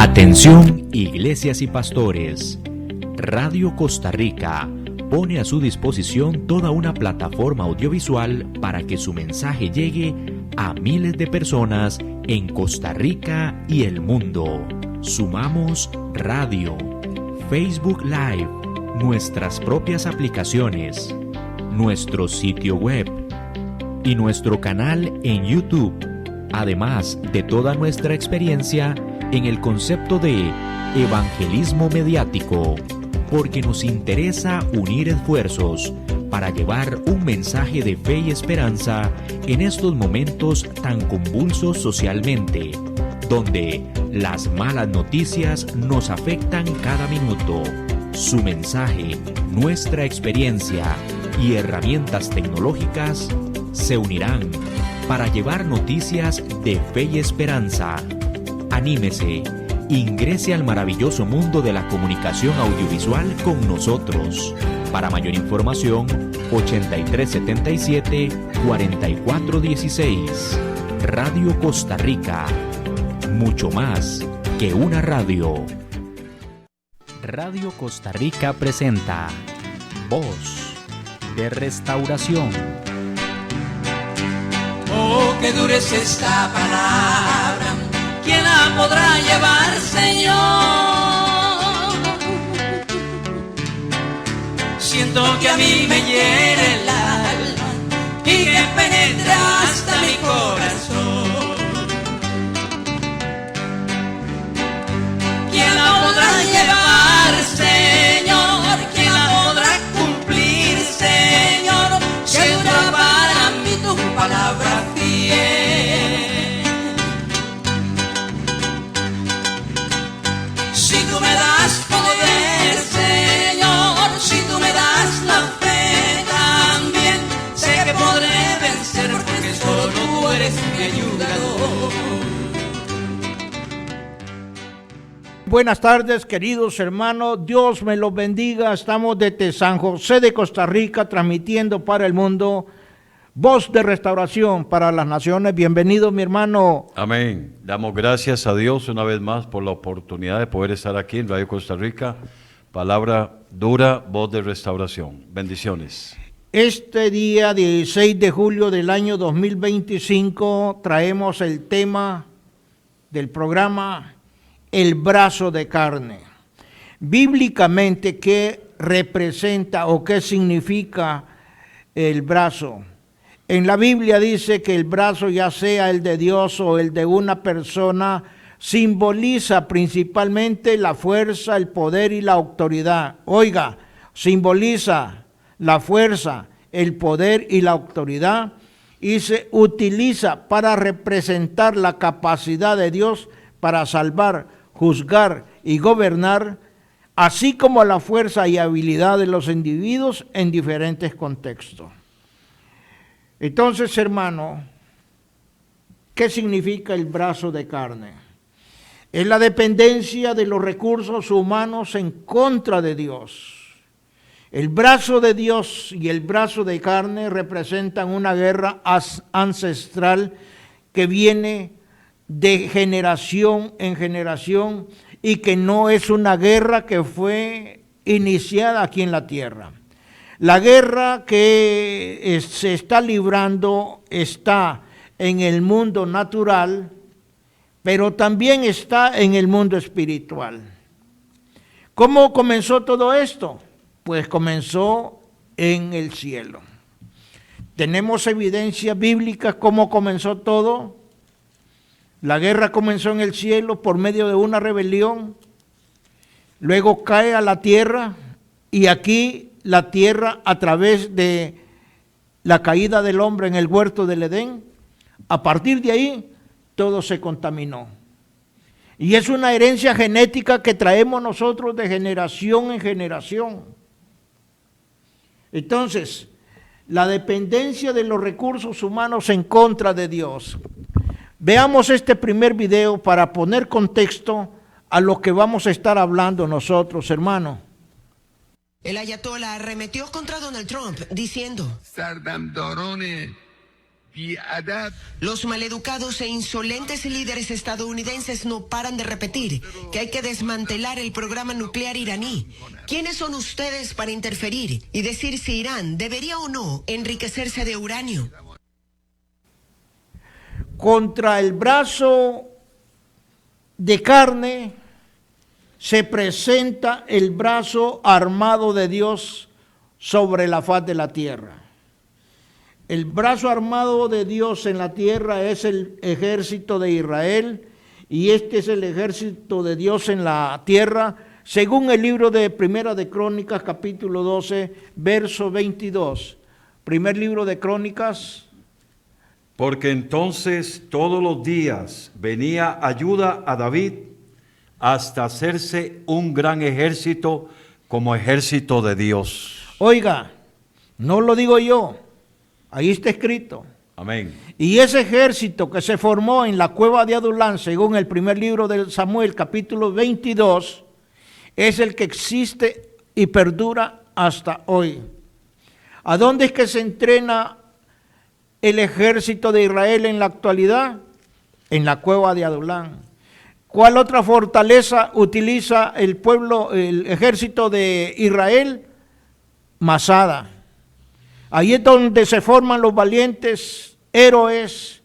Atención, iglesias y pastores. Radio Costa Rica pone a su disposición toda una plataforma audiovisual para que su mensaje llegue a miles de personas en Costa Rica y el mundo. Sumamos radio, Facebook Live, nuestras propias aplicaciones, nuestro sitio web y nuestro canal en YouTube, además de toda nuestra experiencia en el concepto de evangelismo mediático, porque nos interesa unir esfuerzos para llevar un mensaje de fe y esperanza en estos momentos tan convulsos socialmente, donde las malas noticias nos afectan cada minuto. Su mensaje, nuestra experiencia y herramientas tecnológicas se unirán para llevar noticias de fe y esperanza. Anímese, ingrese al maravilloso mundo de la comunicación audiovisual con nosotros. Para mayor información, 8377-4416. Radio Costa Rica. Mucho más que una radio. Radio Costa Rica presenta Voz de Restauración. Oh, qué dura es esta palabra. ¿Quién la podrá llevar, Señor? Siento que a mí me hiere el alma y que penetra hasta mi corazón. ¿Quién la podrá llevar, Señor? ¿Quién la podrá cumplir, Señor? Siendo para mí tu palabra fiel. Si tú me das poder, Señor, si tú me das la fe también, sé que podré vencer porque solo tú eres mi ayudador. Buenas tardes, queridos hermanos, Dios me los bendiga. Estamos desde San José de Costa Rica transmitiendo para el mundo Voz de Restauración para las Naciones. Bienvenido, mi hermano. Amén. Damos gracias a Dios una vez más por la oportunidad de poder estar aquí en Radio Costa Rica. Palabra dura, Voz de Restauración. Bendiciones. Este día 16 de julio del año 2025 traemos el tema del programa El brazo de carne. Bíblicamente, ¿qué representa o qué significa el brazo? En la Biblia dice que el brazo, ya sea el de Dios o el de una persona, simboliza principalmente la fuerza, el poder y la autoridad. Oiga, simboliza la fuerza, el poder y la autoridad, y se utiliza para representar la capacidad de Dios para salvar, juzgar y gobernar, así como la fuerza y habilidad de los individuos en diferentes contextos. Entonces, hermano, ¿qué significa el brazo de carne? Es la dependencia de los recursos humanos en contra de Dios. El brazo de Dios y el brazo de carne representan una guerra ancestral que viene de generación en generación y que no es una guerra que fue iniciada aquí en la tierra. La guerra que se está librando está en el mundo natural, pero también está en el mundo espiritual. ¿Cómo comenzó todo esto? Pues comenzó en el cielo. Tenemos evidencia bíblica cómo comenzó todo. La guerra comenzó en el cielo por medio de una rebelión, luego cae a la tierra y aquí la tierra, a través de la caída del hombre en el huerto del Edén, a partir de ahí todo se contaminó. Y es una herencia genética que traemos nosotros de generación en generación. Entonces, la dependencia de los recursos humanos en contra de Dios. Veamos este primer video para poner contexto a lo que vamos a estar hablando nosotros, hermano. El ayatollah arremetió contra Donald Trump diciendo: سردمداران Los maleducados e insolentes líderes estadounidenses no paran de repetir que hay que desmantelar el programa nuclear iraní. ¿Quiénes son ustedes para interferir y decir si Irán debería o no enriquecerse de uranio? Contra el brazo de carne se presenta el brazo armado de Dios sobre la faz de la tierra. El brazo armado de Dios en la tierra es el ejército de Israel, y este es el ejército de Dios en la tierra, según el libro de Primera de Crónicas, capítulo 12, verso 22. Primer libro de Crónicas. Porque entonces todos los días venía ayuda a David hasta hacerse un gran ejército como ejército de Dios. Oiga, no lo digo yo, ahí está escrito. Amén. Y ese ejército que se formó en la cueva de Adulán, según el primer libro de Samuel, capítulo 22, es el que existe y perdura hasta hoy. ¿A dónde es que se entrena el ejército de Israel en la actualidad? En la cueva de Adulán. ¿Cuál otra fortaleza utiliza el pueblo, el ejército de Israel? Masada. Ahí es donde se forman los valientes héroes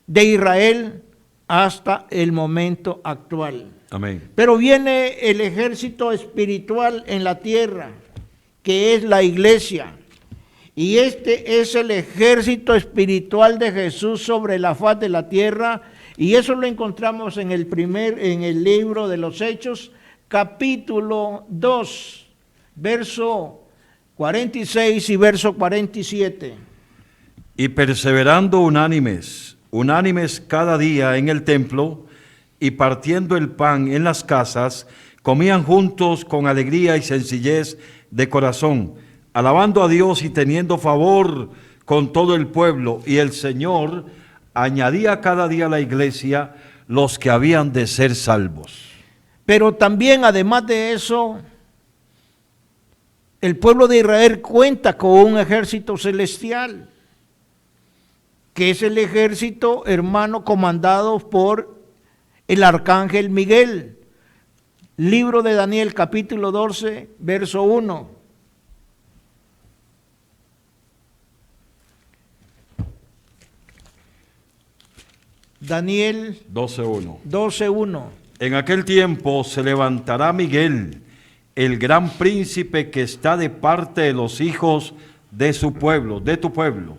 de Israel hasta el momento actual. Amén. Pero viene el ejército espiritual en la tierra, que es la iglesia. Y este es el ejército espiritual de Jesús sobre la faz de la tierra, y eso lo encontramos en el libro de los Hechos, capítulo 2, verso 46 y verso 47. Y perseverando unánimes cada día en el templo, y partiendo el pan en las casas, comían juntos con alegría y sencillez de corazón, alabando a Dios y teniendo favor con todo el pueblo. Y el Señor añadía cada día a la iglesia los que habían de ser salvos. Pero también, además de eso, el pueblo de Israel cuenta con un ejército celestial, que es el ejército, hermano, comandado por el arcángel Miguel. Libro de Daniel, capítulo 12, verso 1. Daniel 12:1. En aquel tiempo se levantará Miguel, el gran príncipe que está de parte de los hijos de su pueblo, de tu pueblo,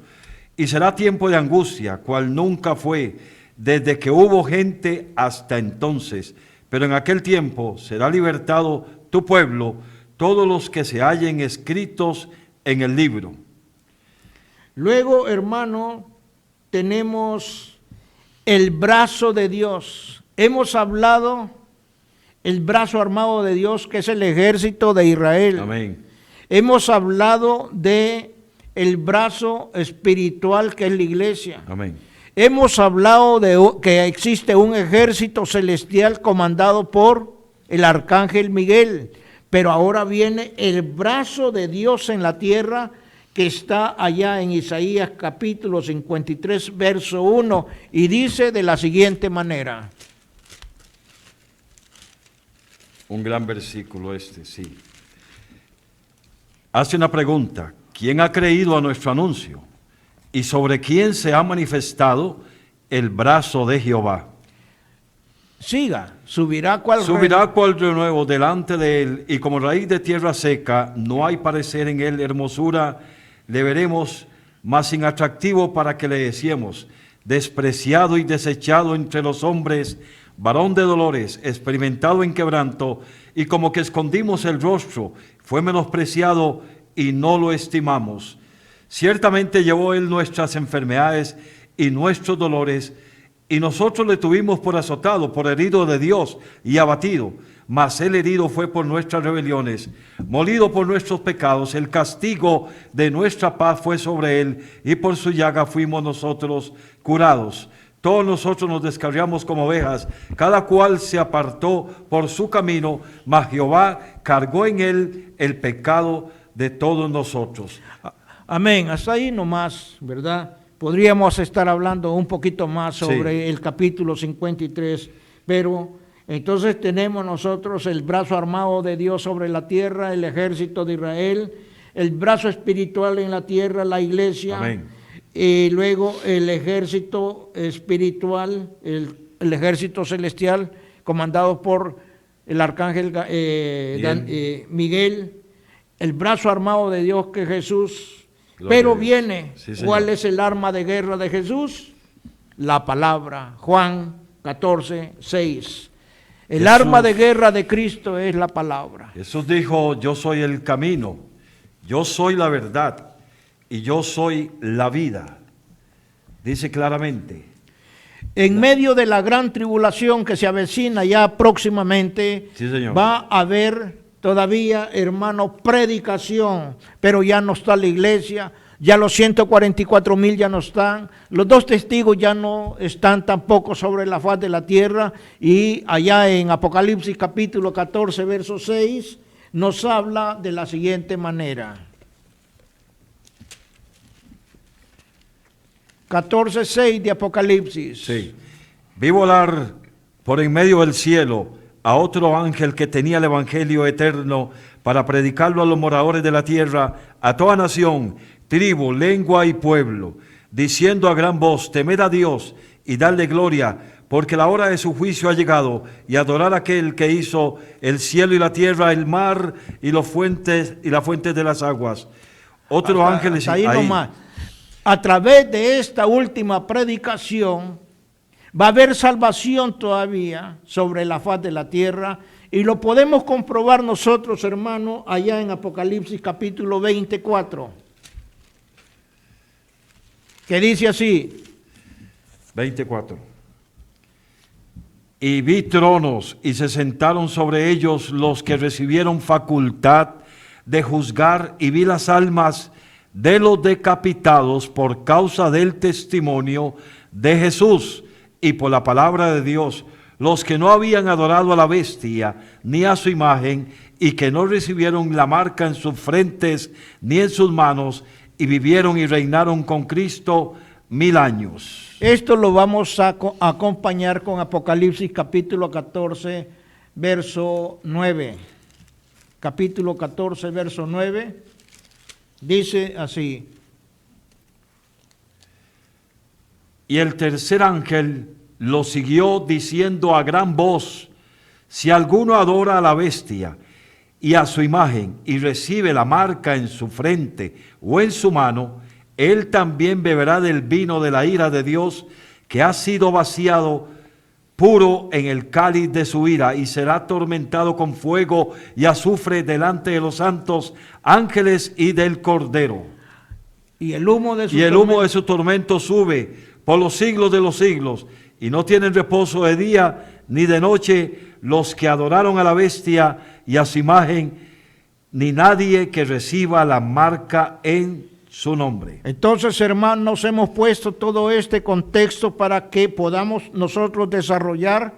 y será tiempo de angustia, cual nunca fue, desde que hubo gente hasta entonces. Pero en aquel tiempo será libertado tu pueblo, todos los que se hallen escritos en el libro. Luego, hermano, tenemos el brazo de Dios. Hemos hablado el brazo armado de Dios, que es el ejército de Israel. Amén. Hemos hablado de el brazo espiritual, que es la iglesia. Amén. Hemos hablado de que existe un ejército celestial comandado por el arcángel Miguel, pero ahora viene el brazo de Dios en la tierra, que está allá en Isaías capítulo 53, verso 1, y dice de la siguiente manera. Un gran versículo este, sí. Hace una pregunta: ¿quién ha creído a nuestro anuncio? ¿Y sobre quién se ha manifestado el brazo de Jehová? Siga, subirá cual renuevo delante de él, y como raíz de tierra seca, no hay parecer en él hermosura, le veremos, mas sin atractivo para que le deseemos, despreciado y desechado entre los hombres, varón de dolores, experimentado en quebranto, y como que escondimos el rostro, fue menospreciado y no lo estimamos. Ciertamente llevó él nuestras enfermedades y nuestros dolores, y nosotros le tuvimos por azotado, por herido de Dios y abatido. Mas él herido fue por nuestras rebeliones, molido por nuestros pecados. El castigo de nuestra paz fue sobre él, y por su llaga fuimos nosotros curados. Todos nosotros nos descarriamos como ovejas, cada cual se apartó por su camino, mas Jehová cargó en él el pecado de todos nosotros. Amén, hasta ahí nomás, ¿verdad? podríamos estar hablando un poquito más sobre Sí. el capítulo 53, pero entonces tenemos nosotros el brazo armado de Dios sobre la tierra, el ejército de Israel, el brazo espiritual en la tierra, la iglesia, Amén. y luego el ejército espiritual, el ejército celestial, comandado por el arcángel Miguel, el brazo armado de Dios que es Jesús. Gloria Pero a Dios. viene, Sí, señor. ¿cuál es el arma de guerra de Jesús? La palabra, Juan 14:6. El Jesús. arma de guerra de Cristo es la palabra. Jesús dijo, yo soy el camino, yo soy la verdad y yo soy la vida. Dice claramente. En medio de la gran tribulación que se avecina ya próximamente, Sí, señor. va a haber todavía, hermano, predicación, pero ya no está la iglesia, ya los 144,000 ya no están, los 2 testigos ya no están tampoco sobre la faz de la tierra, y allá en Apocalipsis capítulo 14, verso 6, nos habla de la siguiente manera. 14:6 de Apocalipsis. Sí. Vi volar por en medio del cielo a otro ángel que tenía el evangelio eterno para predicarlo a los moradores de la tierra, a toda nación, tribu, lengua y pueblo, diciendo a gran voz, temed a Dios y dadle gloria, porque la hora de su juicio ha llegado, y adorar a aquel que hizo el cielo y la tierra, el mar y las fuentes de las aguas. Otro ángel Hasta ahí nomás. A través de esta última predicación va a haber salvación todavía sobre la faz de la tierra, y lo podemos comprobar nosotros, hermano, allá en Apocalipsis capítulo 24, que dice así. 24. Y vi tronos y se sentaron sobre ellos los que recibieron facultad de juzgar, y vi las almas de los decapitados por causa del testimonio de Jesús y por la palabra de Dios, los que no habían adorado a la bestia ni a su imagen, y que no recibieron la marca en sus frentes ni en sus manos, y vivieron y reinaron con Cristo 1000 años. Esto lo vamos a acompañar con Apocalipsis capítulo 14, verso 9. Capítulo 14, verso 9. Dice así. Y el tercer ángel lo siguió diciendo a gran voz, si alguno adora a la bestia y a su imagen y recibe la marca en su frente o en su mano, él también beberá del vino de la ira de Dios, que ha sido vaciado puro en el cáliz de su ira, y será atormentado con fuego y azufre delante de los santos ángeles y del Cordero. Y el humo de su tormento sube por los siglos de los siglos, y no tienen reposo de día ni de noche los que adoraron a la bestia y a su imagen, ni nadie que reciba la marca en su nombre. Entonces, hermanos, hemos puesto todo este contexto para que podamos nosotros desarrollar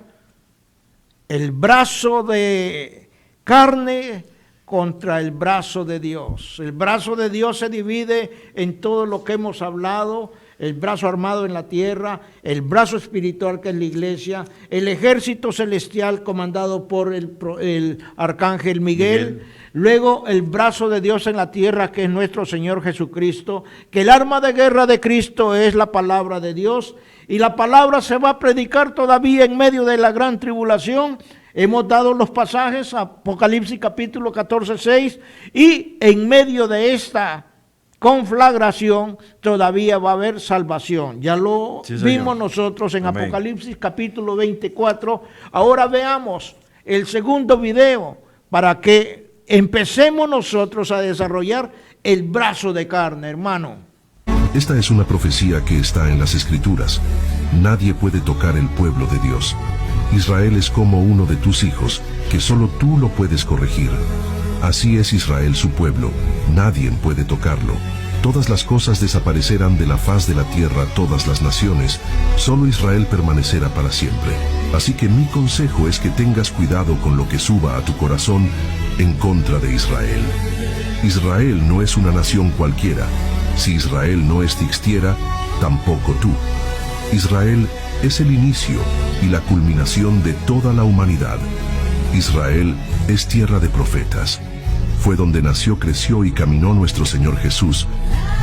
el brazo de carne contra el brazo de Dios. El brazo de Dios se divide en todo lo que hemos hablado: el brazo armado en la tierra, el brazo espiritual que es la iglesia, el ejército celestial comandado por el arcángel Miguel. Luego el brazo de Dios en la tierra, que es nuestro Señor Jesucristo, que el arma de guerra de Cristo es la palabra de Dios, y la palabra se va a predicar todavía en medio de la gran tribulación. Hemos dado los pasajes, Apocalipsis capítulo 14, 6, y en medio de esta conflagración todavía va a haber salvación. Ya lo vimos nosotros en Amén. Apocalipsis capítulo 24. Ahora veamos el segundo video para que empecemos nosotros a desarrollar el brazo de carne, hermano. Esta es una profecía que está en las Escrituras. Nadie puede tocar el pueblo de Dios. Israel es como uno de tus hijos, que solo tú lo puedes corregir. Así es Israel su pueblo, nadie puede tocarlo. Todas las cosas desaparecerán de la faz de la tierra, todas las naciones, solo Israel permanecerá para siempre. Así que mi consejo es que tengas cuidado con lo que suba a tu corazón en contra de Israel. Israel no es una nación cualquiera. Si Israel no existiera, tampoco tú. Israel es el inicio y la culminación de toda la humanidad. Israel es tierra de profetas. Fue donde nació, creció y caminó nuestro Señor Jesús.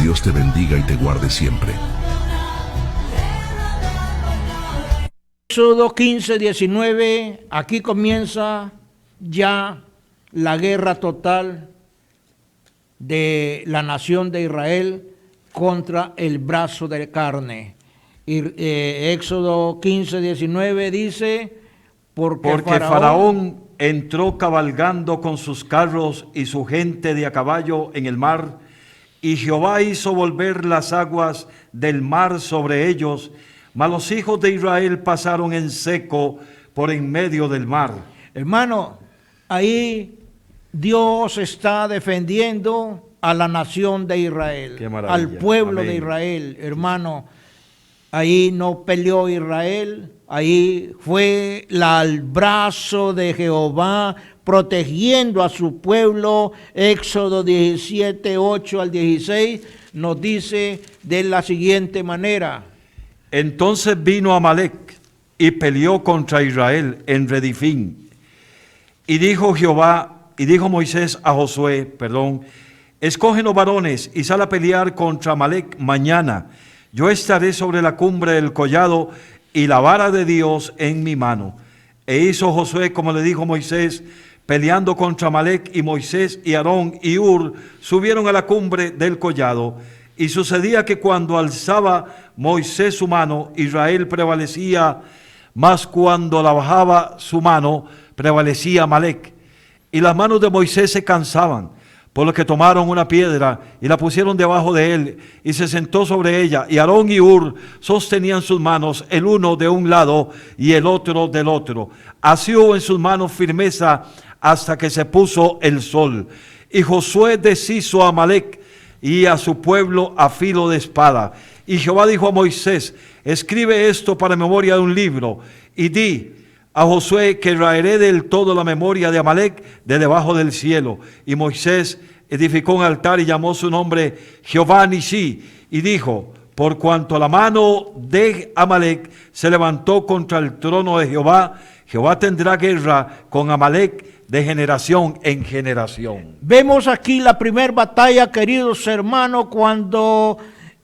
Dios te bendiga y te guarde siempre. Éxodo 15, 19, aquí comienza ya la guerra total de la nación de Israel contra el brazo de carne. Y, Éxodo 15, 19 dice, porque Faraón entró cabalgando con sus carros y su gente de a caballo en el mar, y Jehová hizo volver las aguas del mar sobre ellos, mas los hijos de Israel pasaron en seco por en medio del mar. Hermano, ahí Dios está defendiendo a la nación de Israel, Qué maravilla. al pueblo Amén. de Israel, hermano. Ahí no peleó Israel, ahí fue el brazo de Jehová protegiendo a su pueblo. Éxodo 17, 8 al 16 nos dice de la siguiente manera. Entonces vino Amalec y peleó contra Israel en Redifín. Y dijo Moisés a Josué, escógenos varones y sal a pelear contra Amalec mañana. Yo estaré sobre la cumbre del collado y la vara de Dios en mi mano. E hizo Josué como le dijo Moisés, peleando contra Amalec, y Moisés y Aarón y Hur subieron a la cumbre del collado. Y sucedía que cuando alzaba Moisés su mano, Israel prevalecía, mas cuando la bajaba su mano, prevalecía Amalec. Y las manos de Moisés se cansaban, por lo que tomaron una piedra y la pusieron debajo de él, y se sentó sobre ella. Y Aarón y Hur sostenían sus manos, el uno de un lado y el otro del otro. Así hubo en sus manos firmeza hasta que se puso el sol. Y Josué deshizo a Amalec y a su pueblo a filo de espada. Y Jehová dijo a Moisés, escribe esto para memoria de un libro, y di a Josué que raeré del todo la memoria de Amalec de debajo del cielo. Y Moisés edificó un altar y llamó su nombre Jehová Nisí, y dijo, por cuanto la mano de Amalec se levantó contra el trono de Jehová, Jehová tendrá guerra con Amalec de generación en generación. Vemos aquí la primera batalla, queridos hermanos, cuando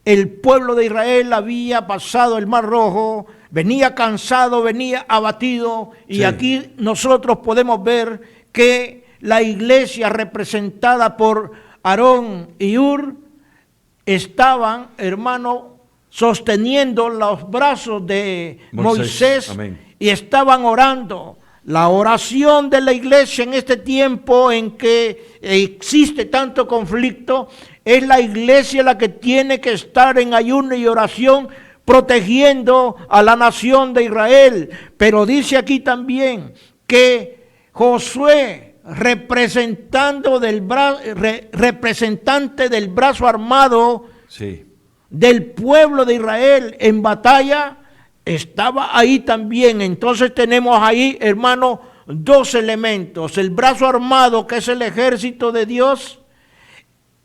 el pueblo de Israel había pasado el Mar Rojo, venía cansado, venía abatido, y Sí. aquí nosotros podemos ver que la iglesia representada por Aarón y Hur estaban, hermano, sosteniendo los brazos de Moisés Amén. y estaban orando. La oración de la iglesia en este tiempo en que existe tanto conflicto, es la iglesia la que tiene que estar en ayuno y oración, protegiendo a la nación de Israel. Pero dice aquí también que Josué, representante del brazo armado Sí. del pueblo de Israel en batalla, estaba ahí también. Entonces tenemos ahí, hermano, dos elementos: el brazo armado, que es el ejército de Dios,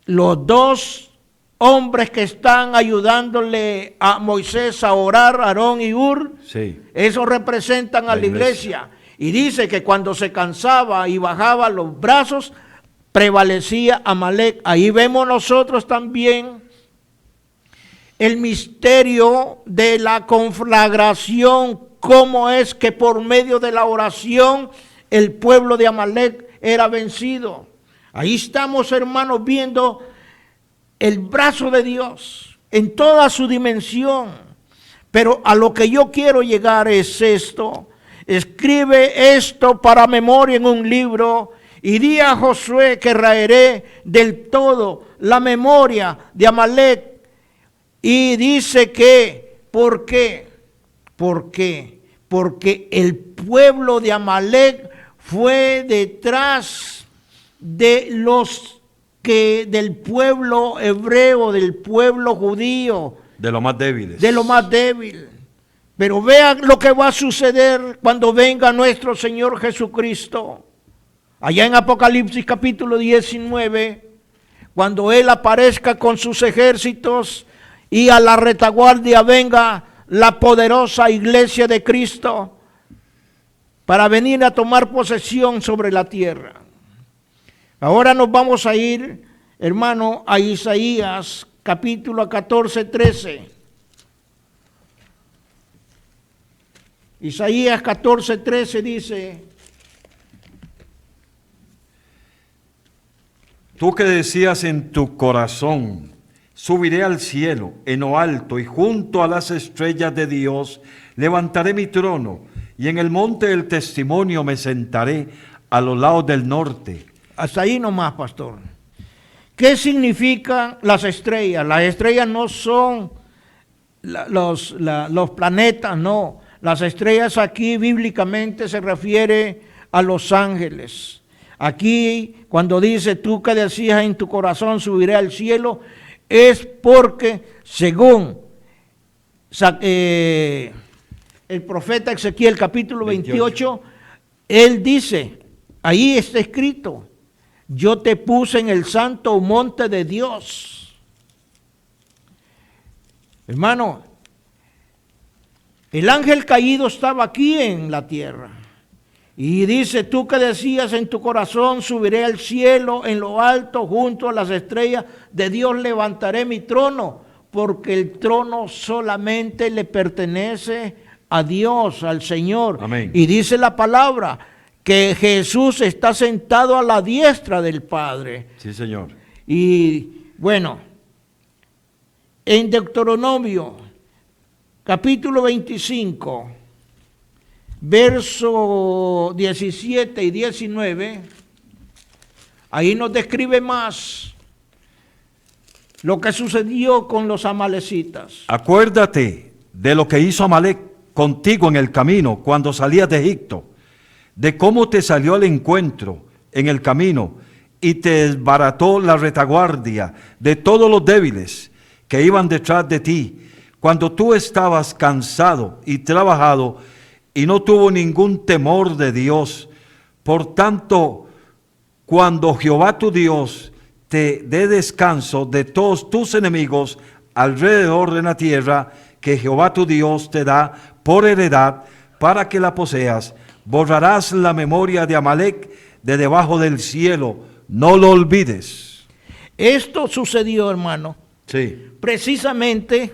los dos hombres que están ayudándole a Moisés a orar, Aarón y Hur, Sí. esos representan a La la iglesia. Y dice que cuando se cansaba y bajaba los brazos, prevalecía Amalec. Ahí vemos nosotros también el misterio de la conflagración, cómo es que por medio de la oración el pueblo de Amalec era vencido. Ahí estamos, hermanos, viendo el brazo de Dios en toda su dimensión. Pero a lo que yo quiero llegar es esto: escribe esto para memoria en un libro, y di a Josué que raeré del todo la memoria de Amalec. Y dice que, ¿por qué? ¿Por qué? Porque el pueblo de Amalec fue detrás de del pueblo hebreo, del pueblo judío, De los más débiles. de lo más débil. Pero vean lo que va a suceder cuando venga nuestro Señor Jesucristo. Allá en Apocalipsis capítulo 19, cuando Él aparezca con sus ejércitos y a la retaguardia venga la poderosa iglesia de Cristo para venir a tomar posesión sobre la tierra. Ahora nos vamos a ir, hermano, a Isaías capítulo 14, 13. Isaías 14, 13 dice: Tú que decías en tu corazón, subiré al cielo, en lo alto, y junto a las estrellas de Dios levantaré mi trono, y en el monte del testimonio me sentaré a los lados del norte. Hasta ahí nomás, pastor. ¿Qué significan las estrellas? Las estrellas no son los planetas, no. Las estrellas aquí bíblicamente se refiere a los ángeles. Aquí cuando dice tú que decías en tu corazón subiré al cielo, es porque según el profeta Ezequiel capítulo 28, él dice, ahí está escrito, yo te puse en el santo monte de Dios. Hermano, el ángel caído estaba aquí en la tierra. Y dice, tú que decías en tu corazón, subiré al cielo, en lo alto, junto a las estrellas de Dios levantaré mi trono, porque el trono solamente le pertenece a Dios, al Señor. Amén. Y dice la palabra que Jesús está sentado a la diestra del Padre. Sí, Señor. Y bueno, en Deuteronomio, capítulo 25, verso 17 y 19, ahí nos describe más lo que sucedió con los amalecitas. Acuérdate de lo que hizo Amalec contigo en el camino cuando salías de Egipto, de cómo te salió al encuentro en el camino y te desbarató la retaguardia de todos los débiles que iban detrás de ti, cuando tú estabas cansado y trabajado y no tuvo ningún temor de Dios. Por tanto, cuando Jehová tu Dios te dé descanso de todos tus enemigos alrededor de la tierra que Jehová tu Dios te da por heredad para que la poseas, borrarás la memoria de Amalec de debajo del cielo, no lo olvides. Esto sucedió, hermano, Sí. precisamente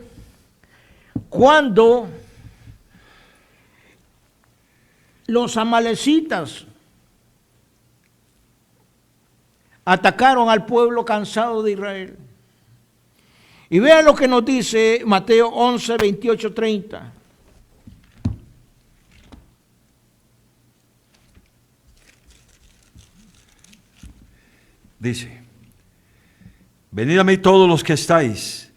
cuando los amalecitas atacaron al pueblo cansado de Israel. Y vean lo que nos dice Mateo 11, 28, 30. Dice, venid a mí todos los que estáis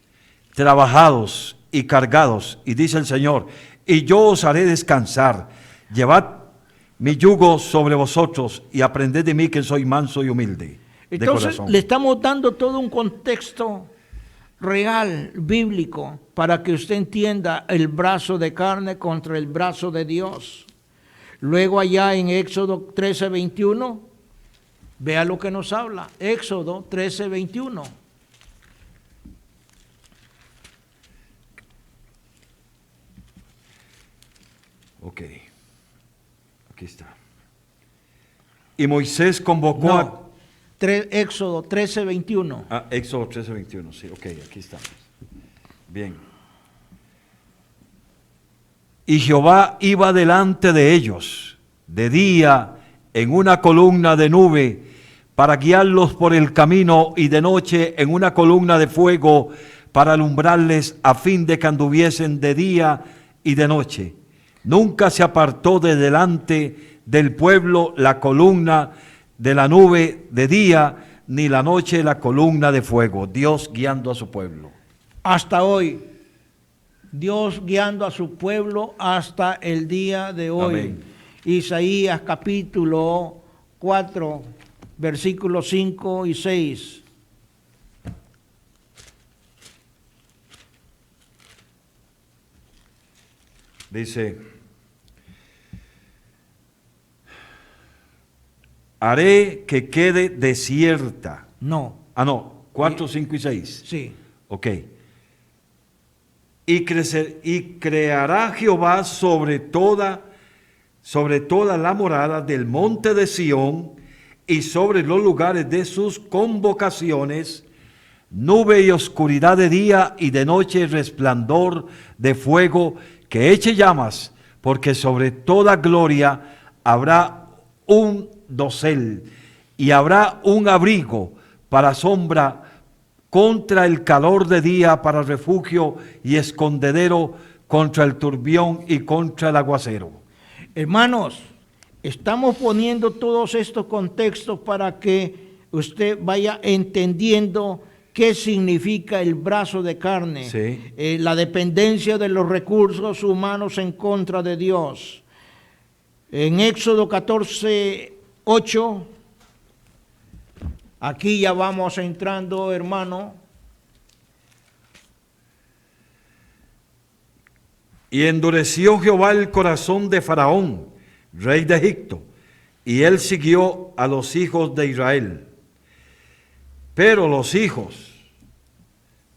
trabajados y cargados, y dice el Señor, y yo os haré descansar. Llevad mi yugo sobre vosotros y aprended de mí que soy manso y humilde de Entonces corazón. le estamos dando todo un contexto real, bíblico, para que usted entienda el brazo de carne contra el brazo de Dios. Luego allá en Éxodo 13, 21, vea lo que nos habla. Éxodo 13, 21. Ok, aquí está. Y Moisés convocó No, Éxodo 13, 21. Éxodo 13, 21, sí, ok, aquí estamos. Bien. Y Jehová iba delante de ellos de día en una columna de nube para guiarlos por el camino, y de noche en una columna de fuego para alumbrarles, a fin de que anduviesen de día y de noche. Nunca se apartó de delante del pueblo la columna de la nube de día, ni la noche la columna de fuego. Dios guiando a su pueblo. Hasta hoy, Dios guiando a su pueblo hasta el día de hoy. Amén. Isaías capítulo 4, versículos 5 y 6. Dice, haré que quede desierta. No, 4, 5 y 6. sí. Ok. y creará Jehová sobre toda la morada del monte de Sión y sobre los lugares de sus convocaciones, nube y oscuridad de día y de noche resplandor de fuego que eche llamas, porque sobre toda gloria habrá un dosel y habrá un abrigo para sombra contra el calor de día, para refugio y escondedero contra el turbión y contra el aguacero. Hermanos, estamos poniendo todos estos contextos para que usted vaya entendiendo qué significa el brazo de carne, Sí. La dependencia de los recursos humanos en contra de Dios. En Éxodo 14:8, aquí ya vamos entrando, hermano. Y endureció Jehová el corazón de Faraón, rey de Egipto, y él siguió a los hijos de Israel. Pero los hijos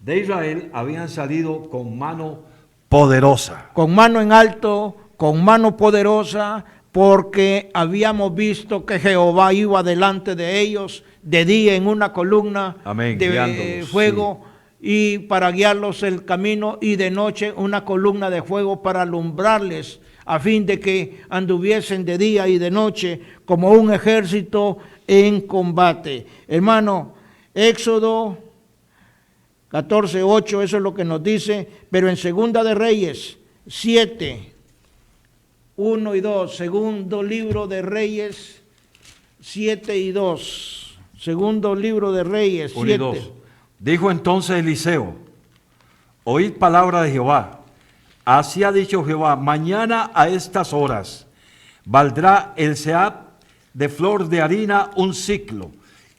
de Israel habían salido con mano poderosa. Con mano en alto, con mano poderosa, porque habíamos visto que Jehová iba delante de ellos de día en una columna Amén, de guiándolos, fuego, y para guiarlos el camino, y de noche una columna de fuego para alumbrarles, a fin de que anduviesen de día y de noche como un ejército en combate. Hermano, Éxodo 14:8, eso es lo que nos dice, pero en Segunda de Reyes 7:1 y 2, segundo libro de Reyes 7:2, segundo libro de Reyes 1 y 2. Dijo entonces Eliseo: oíd palabra de Jehová. Así ha dicho Jehová: mañana a estas horas valdrá el seat de flor de harina un siclo,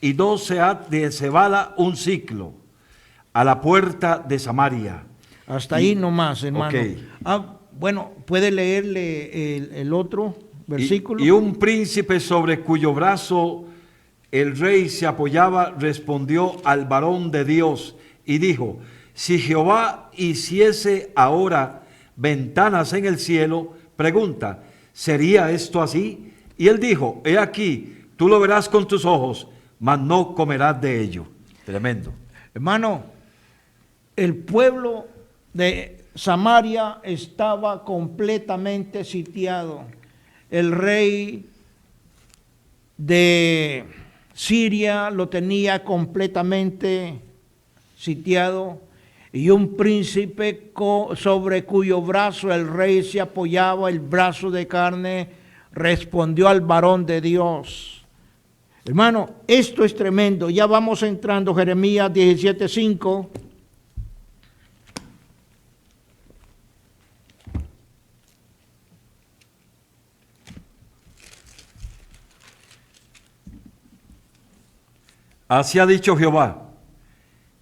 y 2 seat de cebada un siclo, a la puerta de Samaria. Hasta ahí nomás, hermano. Okay. Bueno, puede leerle el otro versículo. Y un príncipe sobre cuyo brazo el rey se apoyaba respondió al varón de Dios y dijo: si Jehová hiciese ahora ventanas en el cielo, pregunta, ¿sería esto así? Y él dijo: he aquí, tú lo verás con tus ojos, mas no comerás de ello. Tremendo. Hermano, el pueblo de Samaria estaba completamente sitiado. El rey de Siria lo tenía completamente sitiado, y un príncipe sobre cuyo brazo el rey se apoyaba, el brazo de carne, respondió al varón de Dios. Hermano, esto es tremendo. Ya vamos entrando, Jeremías 17:5. Así ha dicho Jehová: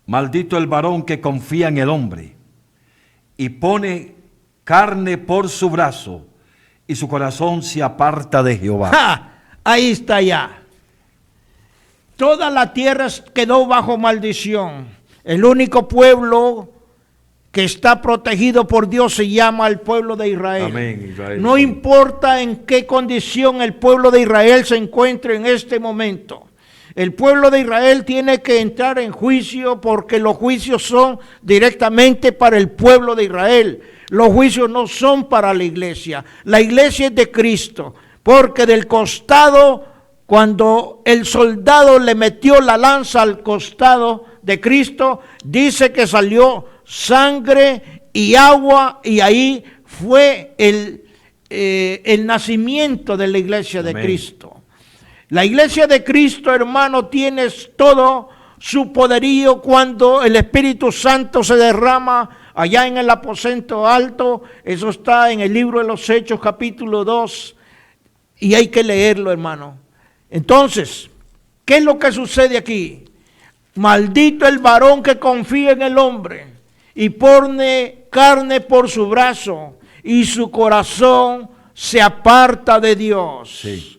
maldito el varón que confía en el hombre y pone carne por su brazo, y su corazón se aparta de Jehová. ¡Ja! Ahí está ya. Toda la tierra quedó bajo maldición. El único pueblo que está protegido por Dios se llama el pueblo de Israel. Amén, Israel. No importa en qué condición el pueblo de Israel se encuentre en este momento. El pueblo de Israel tiene que entrar en juicio, porque los juicios son directamente para el pueblo de Israel. Los juicios no son para la iglesia. La iglesia es de Cristo, porque del costado, cuando el soldado le metió la lanza al costado de Cristo, dice que salió sangre y agua, y ahí fue el nacimiento de la iglesia de Amén. Cristo. La iglesia de Cristo, hermano, tiene todo su poderío cuando el Espíritu Santo se derrama allá en el aposento alto. Eso está en el libro de los Hechos, capítulo 2, y hay que leerlo, hermano. Entonces, ¿qué es lo que sucede aquí? Maldito el varón que confía en el hombre y pone carne por su brazo, y su corazón se aparta de Dios. Sí.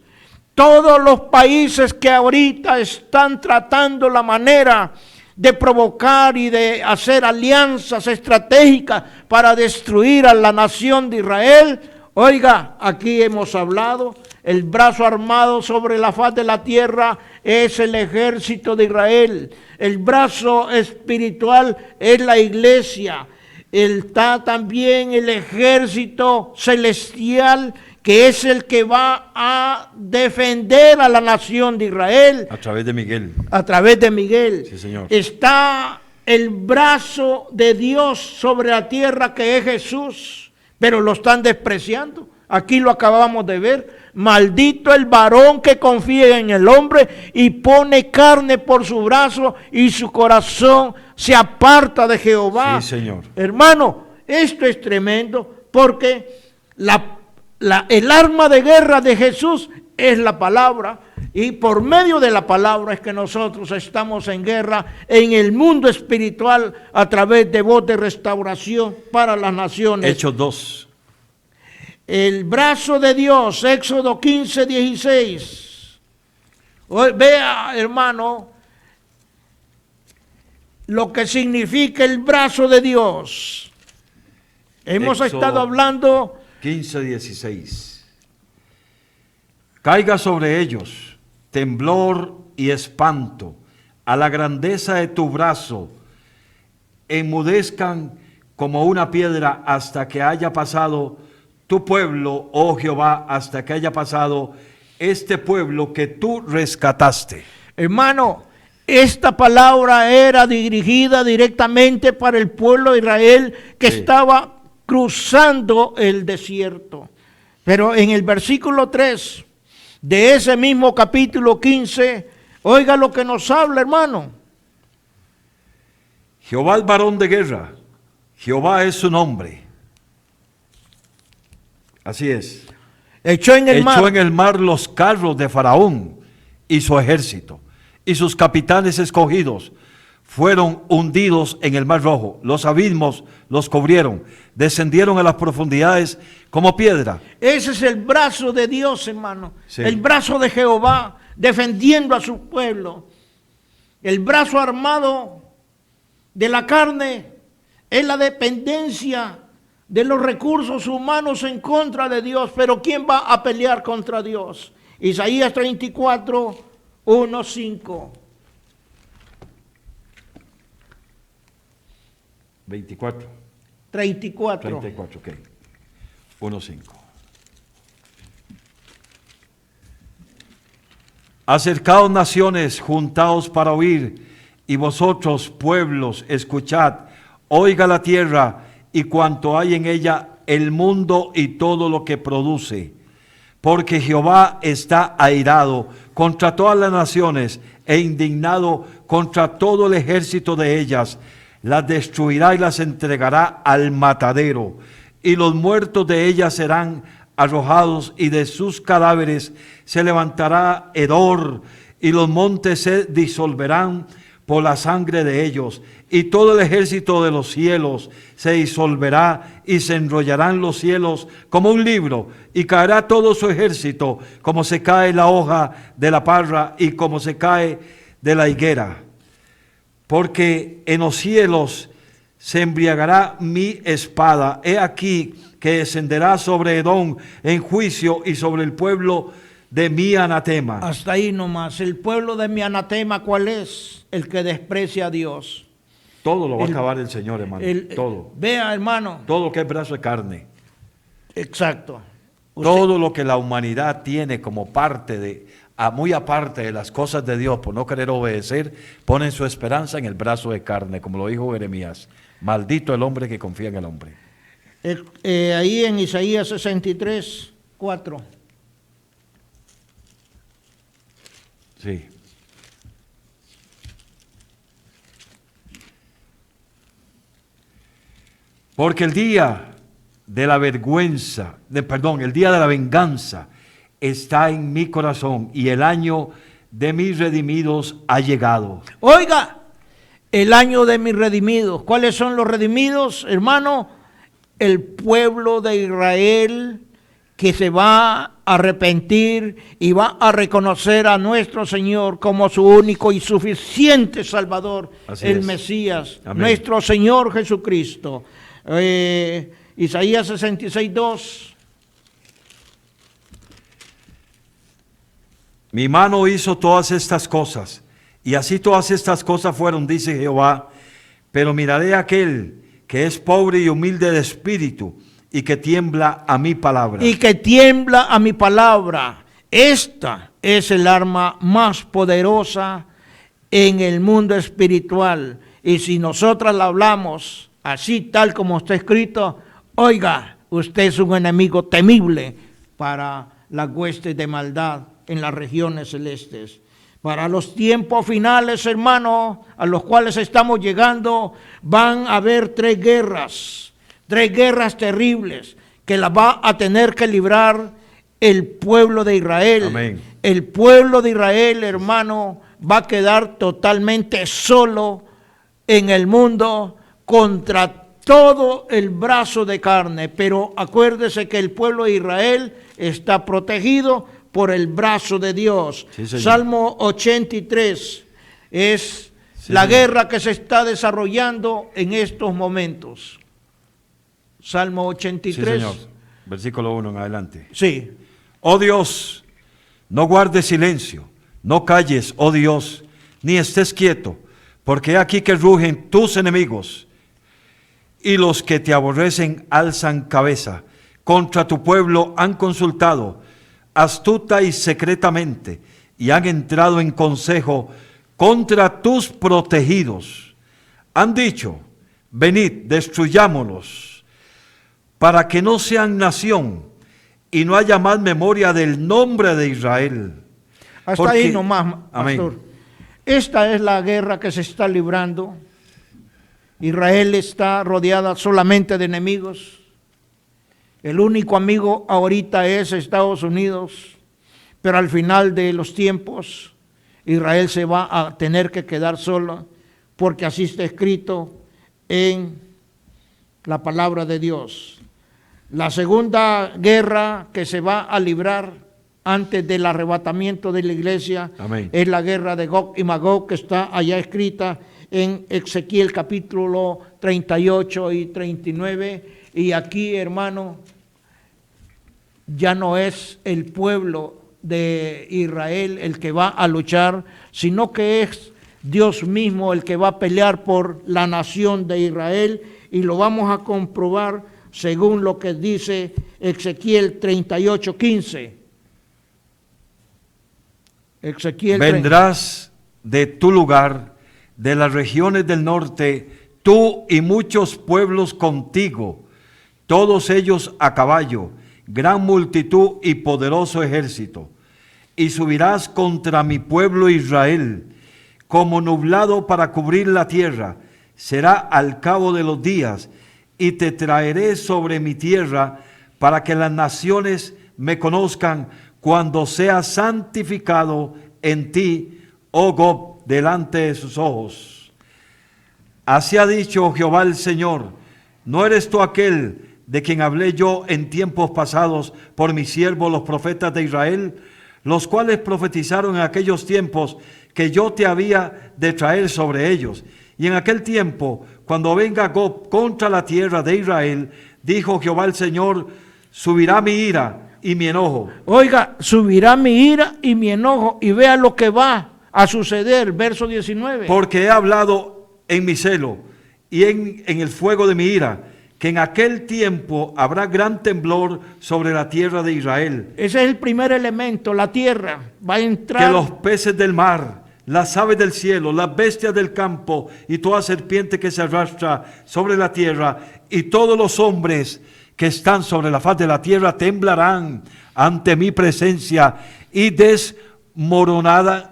Todos los países que ahorita están tratando la manera de provocar y de hacer alianzas estratégicas para destruir a la nación de Israel. Oiga, aquí hemos hablado, el brazo armado sobre la faz de la tierra es el ejército de Israel. El brazo espiritual es la iglesia. Está también el ejército celestial, que es el que va a defender a la nación de Israel. A través de Miguel. A través de Miguel. Sí, señor. Está el brazo de Dios sobre la tierra, que es Jesús, pero lo están despreciando. Aquí lo acabamos de ver. Maldito el varón que confía en el hombre y pone carne por su brazo y su corazón se aparta de Jehová. Sí, señor. Hermano, esto es tremendo, porque el arma de guerra de Jesús es la palabra, y por medio de la palabra es que nosotros estamos en guerra en el mundo espiritual a través de voz de restauración para las naciones. Hechos 2. El brazo de Dios, Éxodo 15, 16. Vea, hermano, lo que significa el brazo de Dios. Hemos Éxodo estado hablando 15, 16. Caiga sobre ellos temblor y espanto a la grandeza de tu brazo, enmudezcan como una piedra hasta que haya pasado tu pueblo, oh Jehová, hasta que haya pasado este pueblo que tú rescataste. Hermano, esta palabra era dirigida directamente para el pueblo de Israel que estaba cruzando el desierto. Pero en el versículo 3 de ese mismo capítulo 15, oiga lo que nos habla, hermano. Jehová el varón de guerra, Jehová es su nombre. Así es. Echó en el mar los carros de Faraón y su ejército, y sus capitanes escogidos fueron hundidos en el mar rojo. Los abismos los cubrieron, descendieron a las profundidades como piedra. Ese es el brazo de Dios, hermano. Sí. El brazo de Jehová defendiendo a su pueblo. El brazo armado de la carne es la dependencia de los recursos humanos en contra de Dios. Pero ¿quién va a pelear contra Dios? Isaías 34, 1, 5. 24. 34. 34, ok. 1, 5. Acercaos naciones, juntaos para oír, y vosotros pueblos, escuchad, oiga la tierra y cuanto hay en ella, el mundo y todo lo que produce. Porque Jehová está airado contra todas las naciones e indignado contra todo el ejército de ellas. Las destruirá y las entregará al matadero, y los muertos de ellas serán arrojados, y de sus cadáveres se levantará hedor, y los montes se disolverán por la sangre de ellos, y todo el ejército de los cielos se disolverá, y se enrollarán los cielos como un libro, y caerá todo su ejército, como se cae la hoja de la parra, y como se cae de la higuera. Porque en los cielos se embriagará mi espada. He aquí que descenderá sobre Edom en juicio y sobre el pueblo de mi anatema. Hasta ahí nomás. El pueblo de mi anatema, ¿cuál es? El que desprecia a Dios. Todo lo va a acabar el Señor, hermano. Todo. Vea, hermano. Todo lo que es brazo de carne. Exacto. Todo lo que la humanidad tiene como parte de, muy aparte de las cosas de Dios, por no querer obedecer, ponen su esperanza en el brazo de carne, como lo dijo Jeremías. Maldito el hombre que confía en el hombre. Ahí en Isaías 63, 4. Sí. Porque el día de la vergüenza, el día de la venganza está en mi corazón, y el año de mis redimidos ha llegado. Oiga, el año de mis redimidos. ¿Cuáles son los redimidos, hermano? El pueblo de Israel que se va a arrepentir y va a reconocer a nuestro Señor como su único y suficiente Salvador, Así el es. Mesías, Amén. nuestro Señor Jesucristo. Isaías 66:2. Mi mano hizo todas estas cosas, y así todas estas cosas fueron, dice Jehová. Pero miraré a aquel que es pobre y humilde de espíritu, y que tiembla a mi palabra. Y que tiembla a mi palabra. Esta es el arma más poderosa en el mundo espiritual. Y si nosotras la hablamos así tal como está escrito, oiga, usted es un enemigo temible para las huestes de maldad en las regiones celestes. Para los tiempos finales, hermano, a los cuales estamos llegando, van a haber tres guerras terribles que las va a tener que librar el pueblo de Israel. Amén. El pueblo de Israel, hermano, va a quedar totalmente solo en el mundo contra todo el brazo de carne. Pero acuérdese que el pueblo de Israel está protegido por el brazo de Dios. Sí, señor. Salmo 83 es Sí, la señor. guerra que se está desarrollando en estos momentos. Salmo Sí, 83. señor. Versículo 1 en adelante. Sí. Oh Dios, no guardes silencio, no calles, oh Dios, ni estés quieto, porque he aquí que rugen tus enemigos, y los que te aborrecen alzan cabeza. Contra tu pueblo han consultado, astuta y secretamente, y han entrado en consejo contra tus protegidos. Han dicho, venid, destruyámoslos, para que no sean nación, y no haya más memoria del nombre de Israel. Hasta Porque- ahí nomás, Amén. pastor. Esta es la guerra que se está librando. Israel está rodeada solamente de enemigos. El único amigo ahorita es Estados Unidos, pero al final de los tiempos Israel se va a tener que quedar sola, porque así está escrito en la palabra de Dios. La segunda guerra que se va a librar antes del arrebatamiento de la iglesia Amén. es la guerra de Gog y Magog, que está allá escrita en Ezequiel capítulo 38 y 39. Y aquí, hermano, ya no es el pueblo de Israel el que va a luchar, sino que es Dios mismo el que va a pelear por la nación de Israel, y lo vamos a comprobar según lo que dice Ezequiel 38:15. Ezequiel Vendrás de tu lugar, de las regiones del norte, tú y muchos pueblos contigo, todos ellos a caballo, gran multitud y poderoso ejército. Y subirás contra mi pueblo Israel, como nublado para cubrir la tierra. Será al cabo de los días, y te traeré sobre mi tierra, para que las naciones me conozcan, cuando sea santificado en ti, oh Gog, delante de sus ojos. Así ha dicho Jehová el Señor: ¿no eres tú aquel de quien hablé yo en tiempos pasados por mis siervos los profetas de Israel, los cuales profetizaron en aquellos tiempos que yo te había de traer sobre ellos? Y en aquel tiempo, cuando venga Gog contra la tierra de Israel, dijo Jehová el Señor, subirá mi ira y mi enojo. Oiga, subirá mi ira y mi enojo, y vea lo que va a suceder, verso 19. Porque he hablado en mi celo y en el fuego de mi ira, que en aquel tiempo habrá gran temblor sobre la tierra de Israel, Ese es el primer elemento, la tierra va a entrar. que los peces del mar, las aves del cielo, las bestias del campo y toda serpiente que se arrastra sobre la tierra y todos los hombres que están sobre la faz de la tierra temblarán ante mi presencia y desmoronarán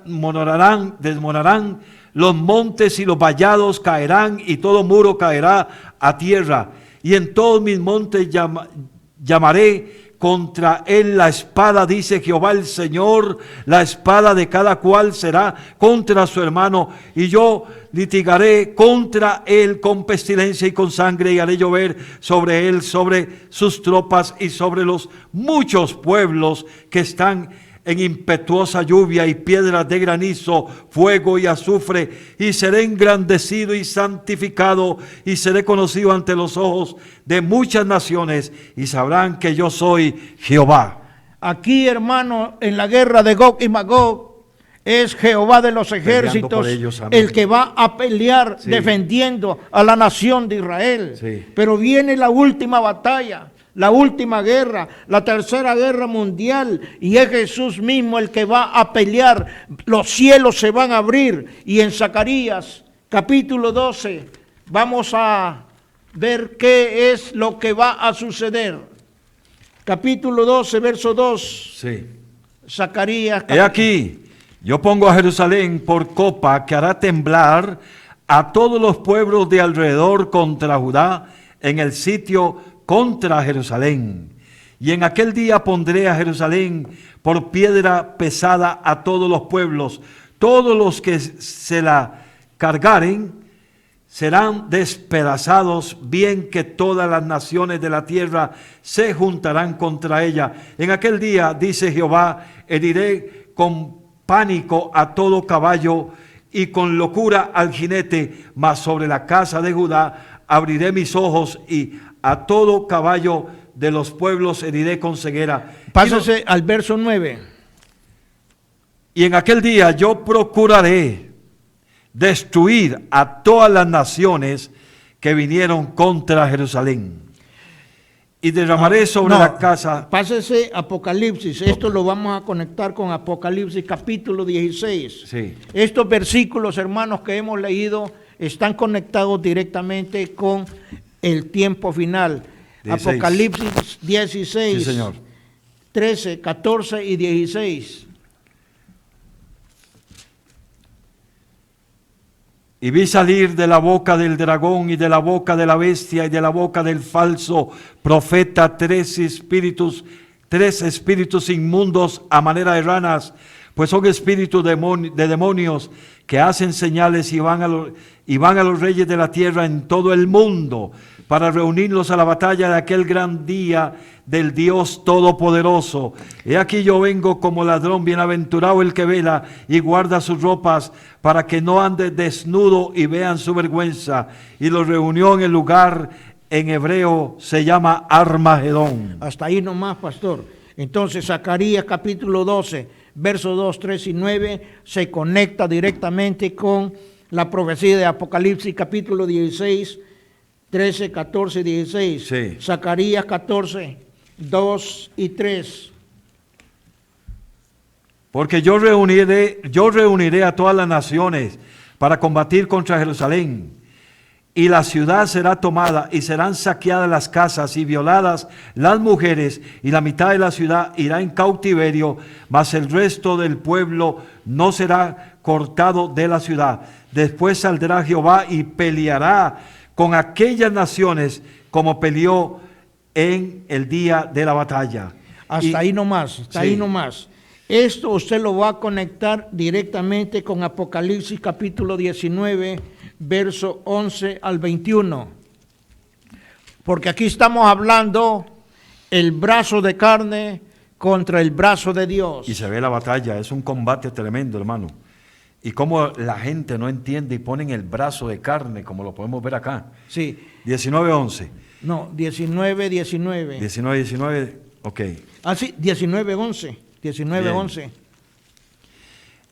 los montes, y los vallados caerán y todo muro caerá a tierra, y en todos mis montes llamaré contra él la espada, dice Jehová el Señor, la espada de cada cual será contra su hermano, y yo litigaré contra él con pestilencia y con sangre, y haré llover sobre él, sobre sus tropas y sobre los muchos pueblos que están en impetuosa lluvia y piedras de granizo, fuego y azufre, y seré engrandecido y santificado, y seré conocido ante los ojos de muchas naciones, y sabrán que yo soy Jehová. Aquí, hermano, en la guerra de Gog y Magog, es Jehová de los ejércitos por ellos, amén, el que va a pelear, sí, defendiendo a la nación de Israel. Sí. Pero viene la última batalla, la última guerra, la tercera guerra mundial, y es Jesús mismo el que va a pelear. Los cielos se van a abrir, y en Zacarías capítulo 12 vamos a ver qué es lo que va a suceder. Capítulo 12, verso 2. Sí. Zacarías. He aquí, yo pongo a Jerusalén por copa que hará temblar a todos los pueblos de alrededor contra Judá en el sitio contra Jerusalén. Y en aquel día pondré a Jerusalén por piedra pesada a todos los pueblos. Todos los que se la cargaren serán despedazados, bien que todas las naciones de la tierra se juntarán contra ella. En aquel día, dice Jehová, heriré con pánico a todo caballo y con locura al jinete, mas sobre la casa de Judá abriré mis ojos, y a todo caballo de los pueblos heriré con ceguera. Pásase al verso 9. Y en aquel día yo procuraré destruir a todas las naciones que vinieron contra Jerusalén, y derramaré sobre la casa. Pásese Apocalipsis. Esto lo vamos a conectar con Apocalipsis capítulo 16. Sí. Estos versículos, hermanos, que hemos leído están conectados directamente con el tiempo final. 16. Apocalipsis 16, Sí, señor. 13, 14 y 16. Y vi salir de la boca del dragón y de la boca de la bestia y de la boca del falso profeta tres espíritus inmundos a manera de ranas, pues son espíritus de demonios que hacen señales y van a los reyes de la tierra en todo el mundo para reunirlos a la batalla de aquel gran día del Dios Todopoderoso. He aquí yo vengo como ladrón, bienaventurado el que vela y guarda sus ropas, para que no ande desnudo y vean su vergüenza. Y los reunió en el lugar, en hebreo se llama Armagedón. Hasta ahí nomás, pastor. Entonces, Zacarías capítulo 12, versos 2, 3 y 9, se conecta directamente con la profecía de Apocalipsis capítulo 16, 13, 14 y 16. Sí. Zacarías 14, 2 y 3. Porque yo reuniré a todas las naciones para combatir contra Jerusalén, y la ciudad será tomada, y serán saqueadas las casas y violadas las mujeres, y la mitad de la ciudad irá en cautiverio, mas el resto del pueblo no será cortado de la ciudad. Después saldrá Jehová y peleará con aquellas naciones como peleó en el día de la batalla. Hasta ahí nomás, ahí nomás. Esto usted lo va a conectar directamente con Apocalipsis capítulo 19, verso 11 al 21. Porque aquí estamos hablando el brazo de carne contra el brazo de Dios. Y se ve la batalla, es un combate tremendo, hermano. Y cómo la gente no entiende y ponen el brazo de carne, como lo podemos ver acá. Sí. 19:11. No, 19, 19. 19, ok. Ah, sí, 19, 11. 19, 11.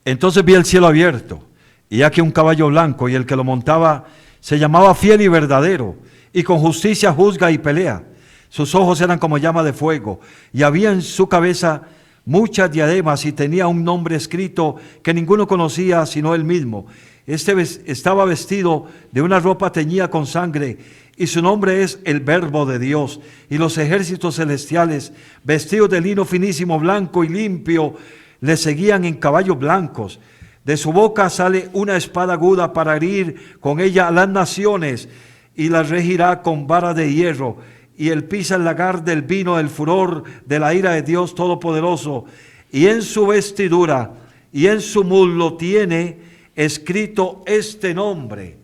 Entonces vi el cielo abierto, y aquí un caballo blanco, y el que lo montaba se llamaba Fiel y Verdadero, y con justicia juzga y pelea. Sus ojos eran como llama de fuego, y había en su cabeza muchas diademas, y tenía un nombre escrito que ninguno conocía sino él mismo. Estaba vestido de una ropa teñida con sangre, y su nombre es el Verbo de Dios. Y los ejércitos celestiales, vestidos de lino finísimo, blanco y limpio, le seguían en caballos blancos. De su boca sale una espada aguda para herir con ella a las naciones, y las regirá con vara de hierro. y él pisa el lagar del vino del furor de la ira de Dios Todopoderoso, y en su vestidura y en su muslo tiene escrito este nombre: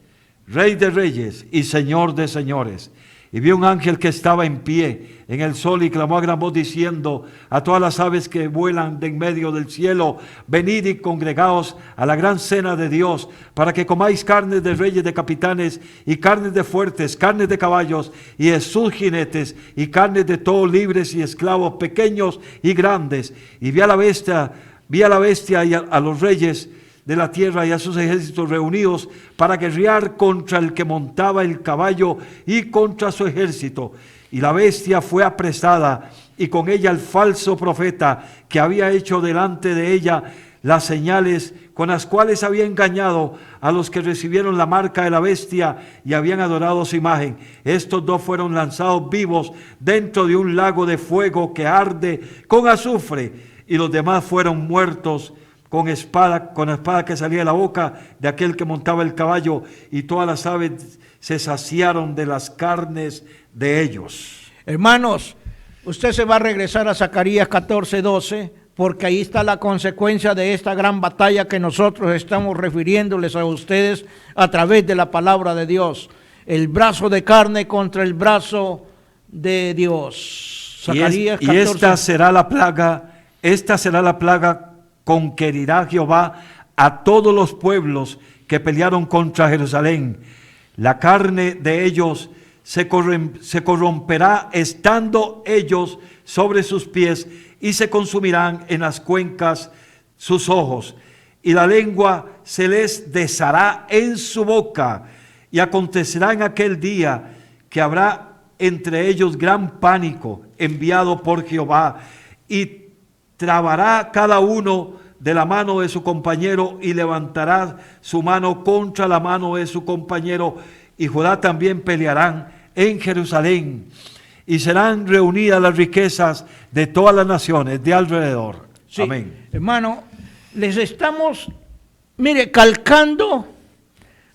Rey de Reyes y Señor de Señores. Y vi un ángel que estaba en pie en el sol y clamó a gran voz diciendo a todas las aves que vuelan de en medio del cielo: venid y congregaos a la gran cena de Dios, para que comáis carnes de reyes, de capitanes, y carnes de fuertes, carnes de caballos y de sus jinetes, y carnes de todos, libres y esclavos, pequeños y grandes. Y vi a la bestia y a los reyes de la tierra y a sus ejércitos reunidos para guerrear contra el que montaba el caballo y contra su ejército. Y la bestia fue apresada, y con ella el falso profeta que había hecho delante de ella las señales con las cuales había engañado a los que recibieron la marca de la bestia y habían adorado su imagen. Estos dos fueron lanzados vivos dentro de un lago de fuego que arde con azufre, y los demás fueron muertos con la espada que salía de la boca de aquel que montaba el caballo, y todas las aves se saciaron de las carnes de ellos. Hermanos, usted se va a regresar a Zacarías 14:12, porque ahí está la consecuencia de esta gran batalla que nosotros estamos refiriéndoles a ustedes a través de la palabra de Dios. El brazo de carne contra el brazo de Dios. Zacarías 14. Y esta será la plaga con que herirá Jehová a todos los pueblos que pelearon contra Jerusalén. La carne de ellos se corromperá estando ellos sobre sus pies, y se consumirán en las cuencas sus ojos, y la lengua se les deshará en su boca. Y acontecerá en aquel día que habrá entre ellos gran pánico enviado por Jehová, y trabará cada uno de la mano de su compañero, y levantará su mano contra la mano de su compañero, y Judá también pelearán en Jerusalén, y serán reunidas las riquezas de todas las naciones de alrededor. Sí, amén. Hermano, les estamos, calcando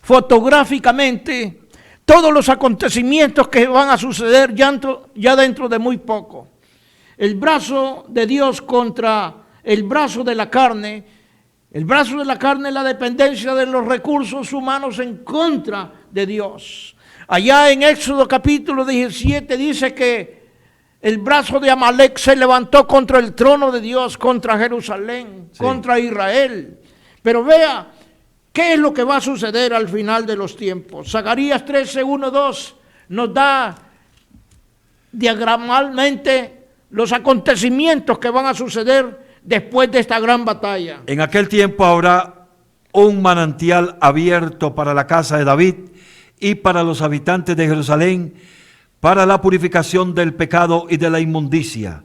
fotográficamente todos los acontecimientos que van a suceder ya dentro de muy poco. El brazo de Dios contra el brazo de la carne. El brazo de la carne es la dependencia de los recursos humanos en contra de Dios. Allá en Éxodo capítulo 17 dice que el brazo de Amalek se levantó contra el trono de Dios, contra Jerusalén, sí, contra Israel. Pero vea, ¿qué es lo que va a suceder al final de los tiempos? Zacarías 13:1-2 nos da diagramalmente los acontecimientos que van a suceder después de esta gran batalla. En aquel tiempo habrá un manantial abierto para la casa de David y para los habitantes de Jerusalén, para la purificación del pecado y de la inmundicia.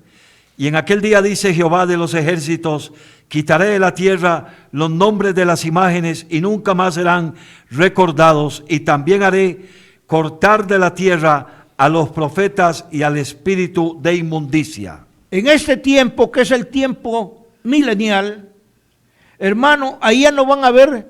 Y en aquel día, dice Jehová de los ejércitos, quitaré de la tierra los nombres de las imágenes y nunca más serán recordados, y también haré cortar de la tierra a los profetas y al espíritu de inmundicia. En este tiempo, que es el tiempo milenial, hermano, ahí ya no van a ver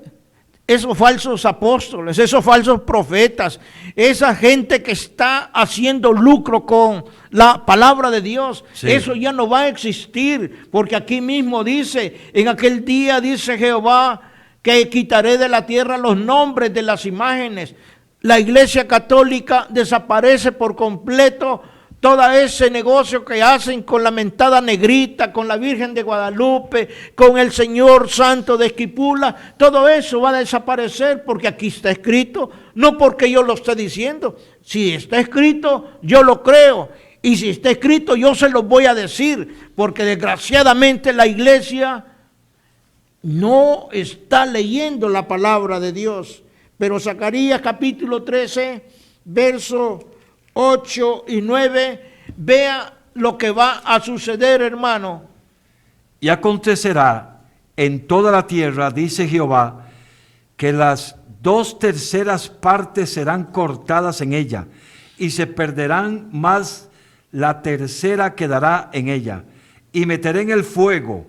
esos falsos apóstoles, esos falsos profetas, esa gente que está haciendo lucro con la palabra de Dios. Sí. Eso ya no va a existir, porque aquí mismo dice, en aquel día dice Jehová, que quitaré de la tierra los nombres de las imágenes. La Iglesia Católica desaparece por completo todo ese negocio que hacen con la mentada negrita, con la Virgen de Guadalupe, con el Señor Santo de Esquipula. Todo eso va a desaparecer, porque aquí está escrito, no porque yo lo esté diciendo. Si está escrito, yo lo creo. Y si está escrito, yo se lo voy a decir, porque desgraciadamente la iglesia no está leyendo la palabra de Dios. Pero Zacarías capítulo 13, verso 8 y 9, vea lo que va a suceder, hermano. Y acontecerá en toda la tierra, dice Jehová, que las 2/3 partes serán cortadas en ella, y se perderán, más la 1/3 quedará en ella. Y meteré en el fuego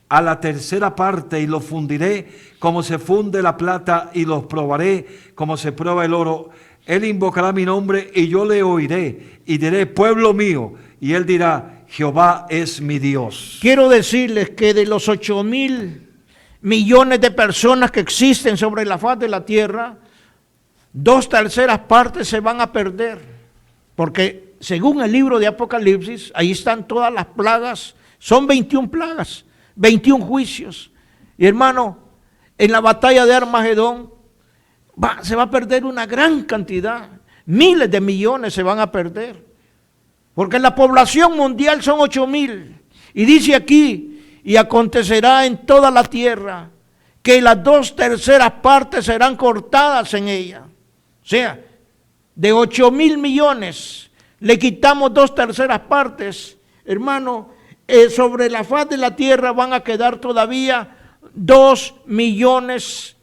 a la 1/3 parte, y los fundiré como se funde la plata, y los probaré como se prueba el oro. Él invocará mi nombre y yo le oiré y diré, pueblo mío, y él dirá, Jehová es mi Dios. Quiero decirles que de los 8.000 millones de personas que existen sobre la faz de la tierra, 2/3 partes se van a perder, porque según el libro de Apocalipsis, ahí están todas las plagas, son 21 plagas, 21 juicios. Y hermano, en la batalla de Armagedón se va a perder una gran cantidad, miles de millones se van a perder, porque la población mundial son 8.000. Y dice aquí, y acontecerá en toda la tierra que las 2/3 partes serán cortadas en ella. O sea, de 8.000 millones le quitamos 2/3 partes, hermano, sobre la faz de la tierra van a quedar todavía 2,5 millones.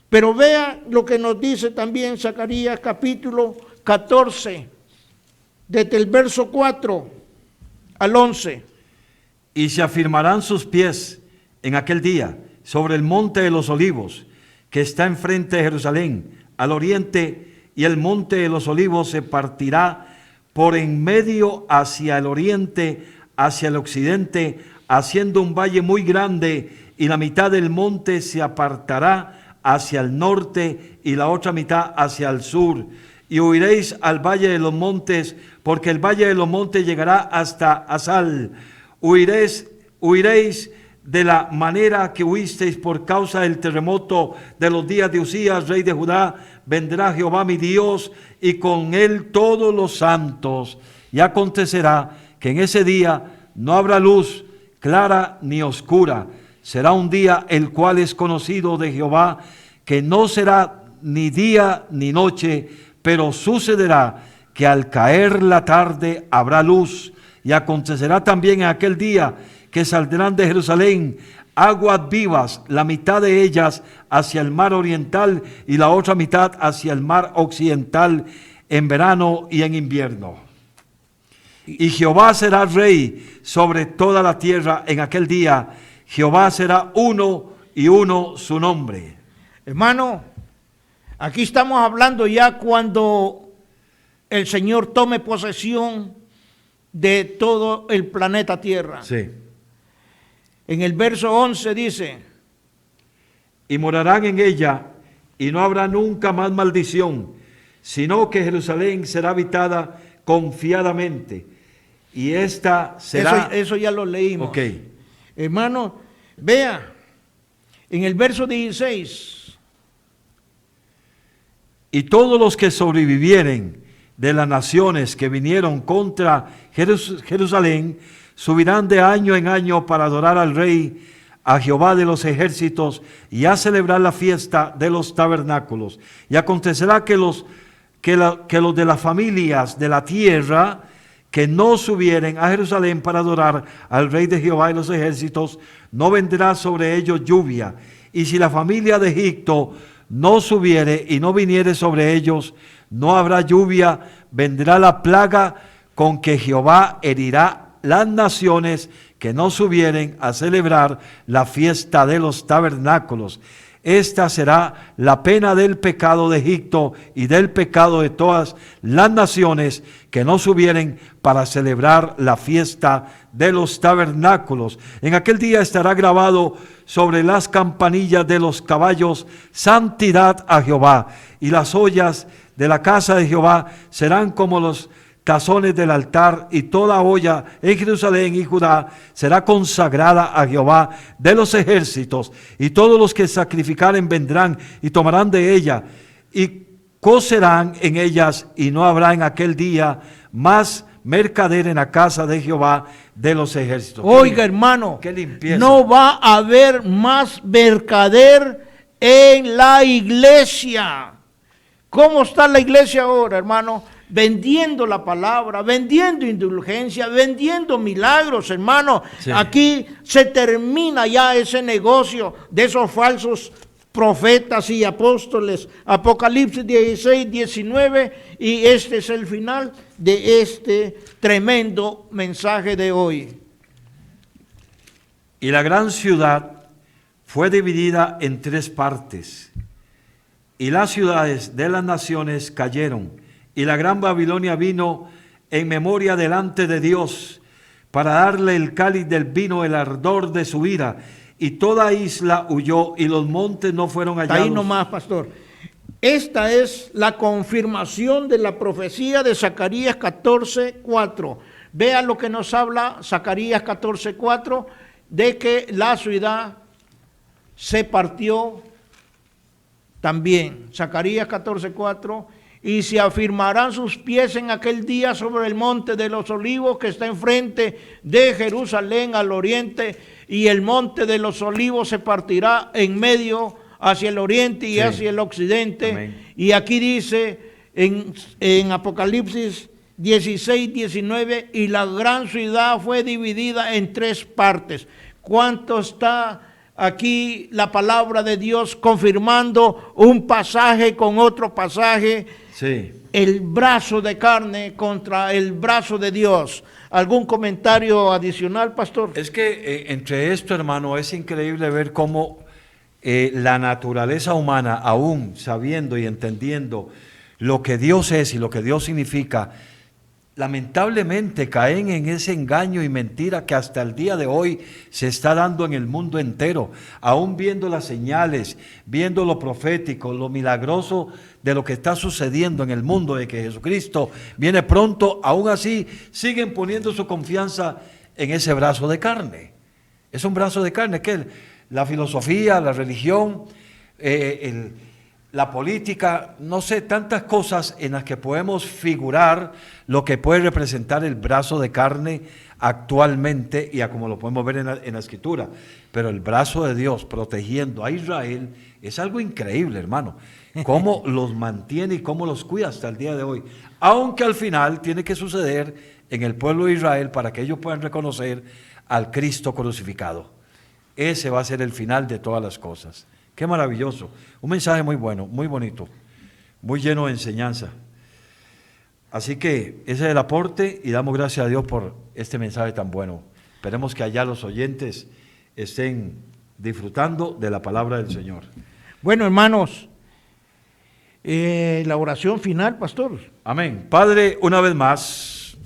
Pero vea lo que nos dice también Zacarías capítulo 14, desde el verso 4 al 11. Y se afirmarán sus pies en aquel día sobre el monte de los olivos, que está enfrente de Jerusalén, al oriente, y el monte de los olivos se partirá por en medio hacia el oriente, hacia el occidente, haciendo un valle muy grande, y la mitad del monte se apartará hacia el norte y la otra mitad hacia el sur. Y huiréis al valle de los montes, porque el valle de los montes llegará hasta Asal. Huiréis de la manera que huisteis por causa del terremoto de los días de Usías, rey de Judá. Vendrá Jehová mi Dios, y con él todos los santos. Y acontecerá que en ese día no habrá luz clara ni oscura. Será un día el cual es conocido de Jehová, que no será ni día ni noche, pero sucederá que al caer la tarde habrá luz. Y acontecerá también en aquel día que saldrán de Jerusalén aguas vivas, la mitad de ellas hacia el mar oriental y la otra mitad hacia el mar occidental, en verano y en invierno. Y Jehová será rey sobre toda la tierra en aquel día. Jehová será uno y uno su nombre. Hermano, aquí estamos hablando ya cuando el Señor tome posesión de todo el planeta Tierra. Sí. En el verso 11 dice: y morarán en ella, y no habrá nunca más maldición, sino que Jerusalén será habitada confiadamente, y esta será... Eso ya lo leímos. Ok. Hermano, vea, en el verso 16. Y todos los que sobrevivieren de las naciones que vinieron contra Jerusalén, subirán de año en año para adorar al Rey, a Jehová de los ejércitos, y a celebrar la fiesta de los tabernáculos. Y acontecerá que los de las familias de la tierra que no subieren a Jerusalén para adorar al Rey de Jehová de los ejércitos, no vendrá sobre ellos lluvia. Y si la familia de Egipto no subiere y no viniere sobre ellos, no habrá lluvia. Vendrá la plaga con que Jehová herirá las naciones que no subieren a celebrar la fiesta de los tabernáculos. Esta será la pena del pecado de Egipto y del pecado de todas las naciones que no subieren para celebrar la fiesta de los tabernáculos. En aquel día estará grabado sobre las campanillas de los caballos: santidad a Jehová. Y las ollas de la casa de Jehová serán como los tazones del altar, y toda olla en Jerusalén y Judá será consagrada a Jehová de los ejércitos, y todos los que sacrificaren vendrán y tomarán de ella y cocerán en ellas, y no habrá en aquel día más mercader en la casa de Jehová de los ejércitos. Oiga, hermano, qué limpieza. No va a haber más mercader en la iglesia. ¿Cómo está la iglesia ahora, hermano? Vendiendo la palabra, vendiendo indulgencia, vendiendo milagros, hermano. Sí. Aquí se termina ya ese negocio de esos falsos profetas y apóstoles. Apocalipsis 16, 19, y este es el final de este tremendo mensaje de hoy. Y la gran ciudad fue dividida en 3 partes. y las ciudades de las naciones cayeron, y la gran Babilonia vino en memoria delante de Dios, para darle el cáliz del vino, el ardor de su ira, y toda isla huyó, y los montes no fueron hallados. Ahí nomás, pastor. Esta es la confirmación de la profecía de Zacarías 14:4. Vea lo que nos habla Zacarías 14:4, de que la ciudad se partió también. Zacarías 14:4, y se afirmarán sus pies en aquel día sobre el monte de los olivos que está enfrente de Jerusalén al oriente, y el monte de los olivos se partirá en medio hacia el oriente y hacia el occidente. Amén. Y aquí dice en Apocalipsis 16:19, y la gran ciudad fue dividida en 3 partes. ¿Cuánto está aquí la palabra de Dios confirmando un pasaje con otro pasaje? Sí. El brazo de carne contra el brazo de Dios. ¿Algún comentario adicional, pastor? Es que entre esto, hermano, es increíble ver cómo la naturaleza humana, aún sabiendo y entendiendo lo que Dios es y lo que Dios significa, lamentablemente caen en ese engaño y mentira que hasta el día de hoy se está dando en el mundo entero, aún viendo las señales, viendo lo profético, lo milagroso de lo que está sucediendo en el mundo, de que Jesucristo viene pronto. Aún así siguen poniendo su confianza en ese brazo de carne. Es un brazo de carne que la filosofía, la religión, la política, no sé, tantas cosas en las que podemos figurar lo que puede representar el brazo de carne actualmente, y a como lo podemos ver en la Escritura. Pero el brazo de Dios protegiendo a Israel es algo increíble, hermano. Cómo los mantiene y cómo los cuida hasta el día de hoy. Aunque al final tiene que suceder en el pueblo de Israel para que ellos puedan reconocer al Cristo crucificado. Ese va a ser el final de todas las cosas. Qué maravilloso. Un mensaje muy bueno, muy bonito, muy lleno de enseñanza. Así que ese es el aporte, y damos gracias a Dios por este mensaje tan bueno. Esperemos que allá los oyentes estén disfrutando de la palabra del Señor. Bueno, hermanos, la oración final, pastor. Amén. Padre, una vez más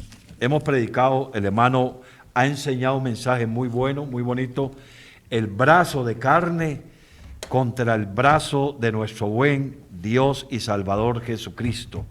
hemos predicado, el hermano ha enseñado un mensaje muy bueno, muy bonito. El brazo de carne contra el brazo de nuestro buen Dios y Salvador Jesucristo.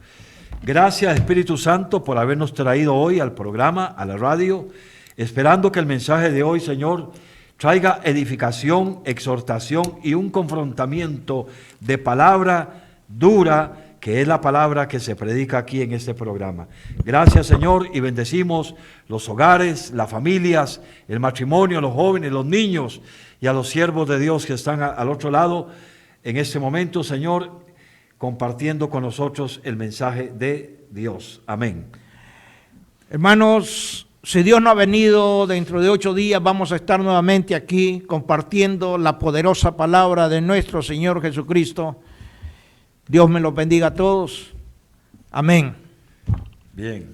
Gracias, Espíritu Santo, por habernos traído hoy al programa, a la radio, esperando que el mensaje de hoy, Señor, traiga edificación, exhortación y un confrontamiento de palabra dura, que es la palabra que se predica aquí en este programa. Gracias, Señor, y bendecimos los hogares, las familias, el matrimonio, los jóvenes, los niños y a los siervos de Dios que están al otro lado en este momento, Señor, compartiendo con nosotros el mensaje de Dios. Amén. Hermanos, si Dios no ha venido, dentro de 8 días vamos a estar nuevamente aquí compartiendo la poderosa palabra de nuestro Señor Jesucristo. Dios me los bendiga a todos. Amén. Bien.